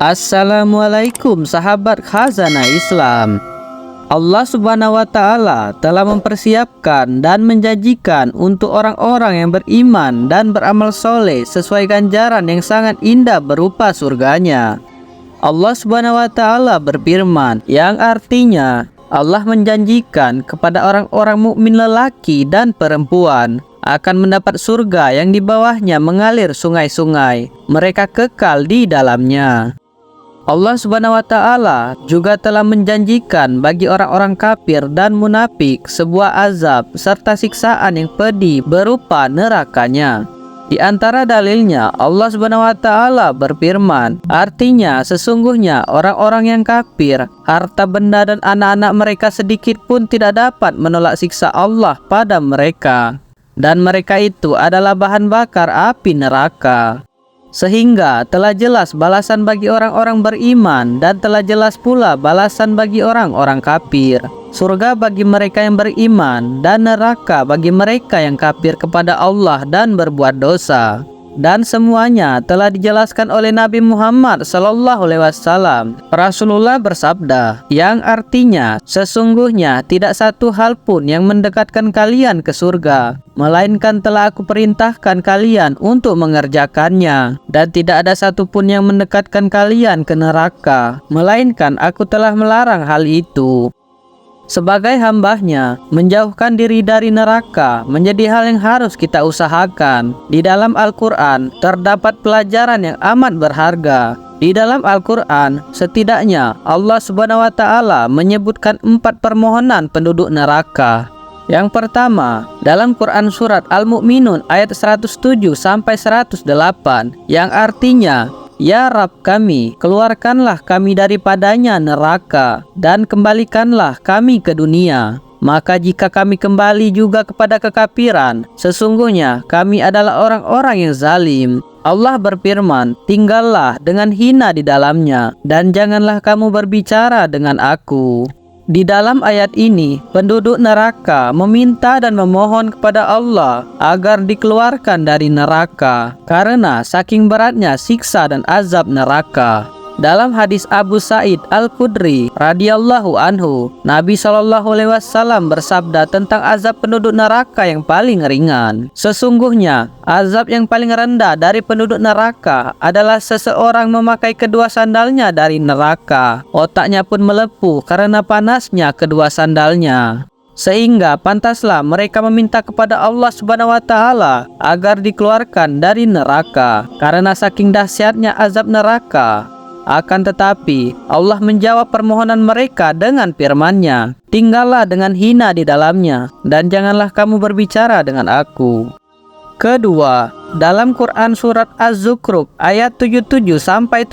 Assalamualaikum sahabat khazanah Islam. Allah Subhanahu wa Ta'ala telah mempersiapkan dan menjanjikan untuk orang-orang yang beriman dan beramal soleh sesuai ganjaran yang sangat indah berupa surganya. Allah Subhanahu wa Ta'ala berfirman, yang artinya Allah menjanjikan kepada orang-orang mukmin lelaki dan perempuan akan mendapat surga yang di bawahnya mengalir sungai-sungai, mereka kekal di dalamnya. Allah Subhanahu wa Ta'ala juga telah menjanjikan bagi orang-orang kafir dan munafik sebuah azab serta siksaan yang pedih berupa nerakanya. Di antara dalilnya, Allah Subhanahu wa Ta'ala berfirman, artinya sesungguhnya orang-orang yang kafir, harta benda dan anak-anak mereka sedikit pun tidak dapat menolak siksa Allah pada mereka, dan mereka itu adalah bahan bakar api neraka. Sehingga telah jelas balasan bagi orang-orang beriman dan telah jelas pula balasan bagi orang-orang kafir. Surga bagi mereka yang beriman dan neraka bagi mereka yang kafir kepada Allah dan berbuat dosa. Dan semuanya telah dijelaskan oleh Nabi Muhammad SAW. Rasulullah bersabda, yang artinya sesungguhnya tidak satu hal pun yang mendekatkan kalian ke surga, melainkan telah aku perintahkan kalian untuk mengerjakannya, dan tidak ada satupun yang mendekatkan kalian ke neraka, melainkan aku telah melarang hal itu. Sebagai hambanya, menjauhkan diri dari neraka menjadi hal yang harus kita usahakan. Di dalam Al-Quran terdapat pelajaran yang amat berharga. Di dalam Al-Quran, setidaknya Allah Subhanahu wa Ta'ala menyebutkan 4 permohonan penduduk neraka. Yang pertama, dalam Quran surat Al-Mu'minun ayat 107-108, yang artinya, ya Rabb kami, keluarkanlah kami daripadanya neraka dan kembalikanlah kami ke dunia. Maka jika kami kembali juga kepada kekafiran, sesungguhnya kami adalah orang-orang yang zalim. Allah berfirman, tinggallah dengan hina di dalamnya dan janganlah kamu berbicara dengan aku. Di dalam ayat ini, penduduk neraka meminta dan memohon kepada Allah agar dikeluarkan dari neraka karena saking beratnya siksa dan azab neraka. Dalam hadis Abu Sa'id Al-Khudri radhiyallahu anhu, Nabi SAW bersabda tentang azab penduduk neraka yang paling ringan. Sesungguhnya, azab yang paling rendah dari penduduk neraka adalah seseorang memakai kedua sandalnya dari neraka. Otaknya pun melepuh karena panasnya kedua sandalnya. Sehingga pantaslah mereka meminta kepada Allah Subhanahu wa Ta'ala agar dikeluarkan dari neraka karena saking dahsyatnya azab neraka. Akan tetapi, Allah menjawab permohonan mereka dengan firman-Nya, tinggallah dengan hina di dalamnya, dan janganlah kamu berbicara dengan aku. Kedua, dalam Quran surat Az-Zukhruf ayat 77-78,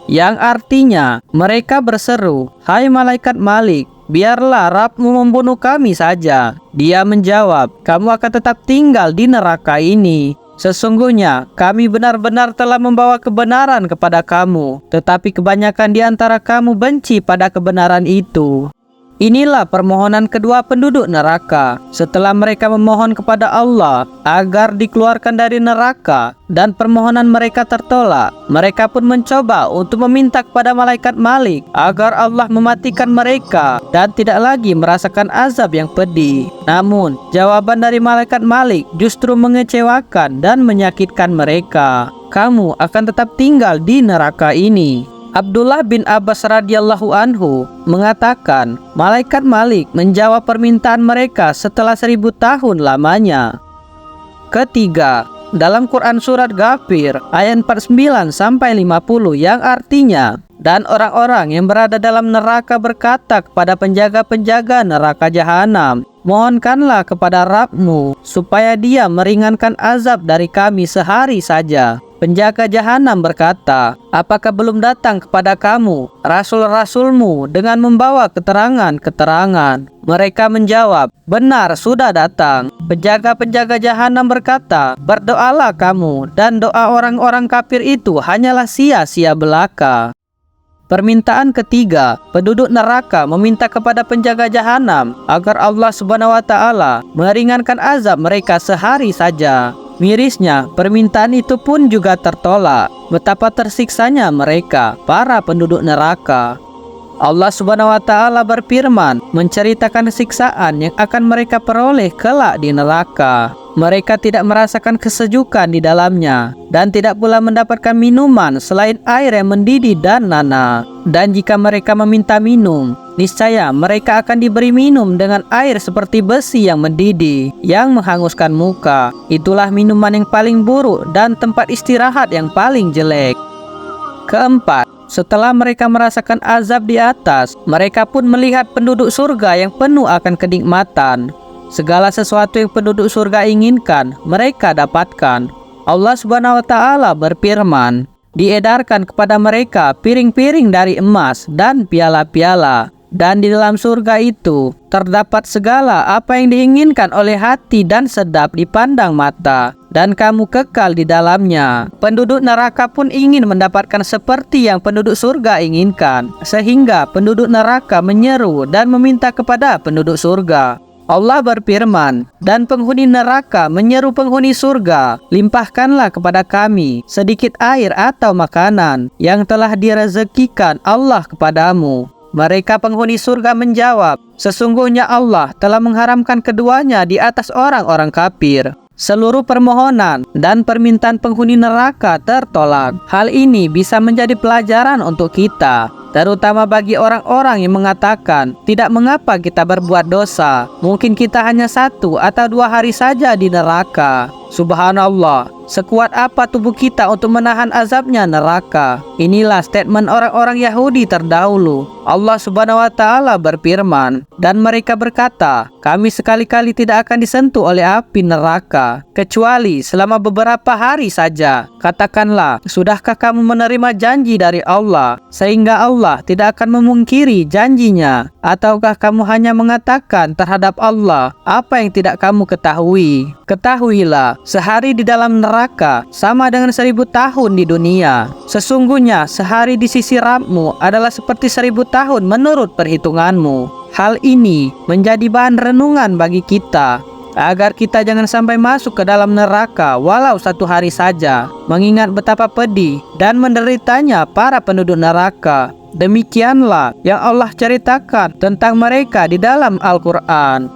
yang artinya, mereka berseru, hai malaikat Malik, biarlah Rabb-Mu membunuh kami saja. Dia menjawab, kamu akan tetap tinggal di neraka ini. Sesungguhnya kami benar-benar telah membawa kebenaran kepada kamu, tetapi kebanyakan di antara kamu benci pada kebenaran itu. Inilah permohonan kedua penduduk neraka setelah mereka memohon kepada Allah agar dikeluarkan dari neraka dan permohonan mereka tertolak. Mereka pun mencoba untuk meminta kepada malaikat Malik agar Allah mematikan mereka dan tidak lagi merasakan azab yang pedih. Namun, jawaban dari malaikat Malik justru mengecewakan dan menyakitkan mereka. Kamu akan tetap tinggal di neraka ini. Abdullah bin Abbas radhiyallahu anhu mengatakan, malaikat Malik menjawab permintaan mereka setelah 1000 tahun lamanya. Ketiga, dalam Quran surat Ghafir ayat 49-50 yang artinya, dan orang-orang yang berada dalam neraka berkata kepada penjaga-penjaga neraka jahanam, mohonkanlah kepada Rabb-Mu supaya dia meringankan azab dari kami sehari saja. Penjaga jahanam berkata, apakah belum datang kepada kamu rasul-rasulmu dengan membawa keterangan-keterangan? Mereka menjawab, benar sudah datang. Penjaga-penjaga jahanam berkata, berdoalah kamu dan doa orang-orang kafir itu hanyalah sia-sia belaka. Permintaan ketiga, penduduk neraka meminta kepada penjaga jahanam agar Allah Subhanahu wa Ta'ala meringankan azab mereka sehari saja. Mirisnya, permintaan itu pun juga tertolak. Betapa tersiksanya mereka, para penduduk neraka. Allah Subhanahu wa Ta'ala berfirman, menceritakan siksaan yang akan mereka peroleh kelak di neraka. Mereka tidak merasakan kesejukan di dalamnya, dan tidak pula mendapatkan minuman selain air yang mendidih dan nanah. Dan jika mereka meminta minum, niscaya mereka akan diberi minum dengan air seperti besi yang mendidih, yang menghanguskan muka. Itulah minuman yang paling buruk dan tempat istirahat yang paling jelek. Keempat, setelah mereka merasakan azab di atas, mereka pun melihat penduduk surga yang penuh akan kenikmatan. Segala sesuatu yang penduduk surga inginkan, mereka dapatkan. Allah Subhanahu wa Ta'ala berfirman, diedarkan kepada mereka piring-piring dari emas dan piala-piala. Dan di dalam surga itu terdapat segala apa yang diinginkan oleh hati dan sedap dipandang mata, dan kamu kekal di dalamnya. Penduduk neraka pun ingin mendapatkan seperti yang penduduk surga inginkan, sehingga penduduk neraka menyeru dan meminta kepada penduduk surga. Allah berfirman, dan penghuni neraka menyeru penghuni surga, limpahkanlah kepada kami sedikit air atau makanan yang telah direzekikan Allah kepadamu. Mereka penghuni surga menjawab, sesungguhnya Allah telah mengharamkan keduanya di atas orang-orang kafir. Seluruh permohonan dan permintaan penghuni neraka tertolak. Hal ini bisa menjadi pelajaran untuk kita, terutama bagi orang-orang yang mengatakan, tidak mengapa kita berbuat dosa, mungkin kita hanya 1 atau 2 hari saja di neraka. Subhanallah, sekuat apa tubuh kita untuk menahan azabnya neraka? Inilah statement orang-orang Yahudi terdahulu. Allah Subhanahu wa Ta'ala berfirman, dan mereka berkata, kami sekali-kali tidak akan disentuh oleh api neraka, kecuali selama beberapa hari saja. Katakanlah, sudahkah kamu menerima janji dari Allah, sehingga Allah tidak akan memungkiri janjinya? Ataukah kamu hanya mengatakan terhadap Allah apa yang tidak kamu ketahui? Ketahuilah, sehari di dalam neraka sama dengan 1000 tahun di dunia. Sesungguhnya sehari di sisi Rabbmu adalah seperti 1000 tahun menurut perhitunganmu. Hal ini menjadi bahan renungan bagi kita, agar kita jangan sampai masuk ke dalam neraka walau 1 hari saja, mengingat betapa pedih dan menderitanya para penduduk neraka. Demikianlah yang Allah ceritakan tentang mereka di dalam Al-Quran.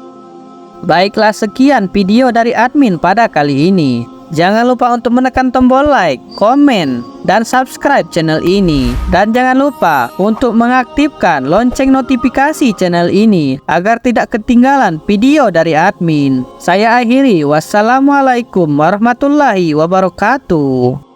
Baiklah, sekian video dari admin pada kali ini. Jangan lupa untuk menekan tombol like, komen, dan subscribe channel ini. Dan jangan lupa untuk mengaktifkan lonceng notifikasi channel ini agar tidak ketinggalan video dari admin. Saya akhiri, wassalamualaikum warahmatullahi wabarakatuh.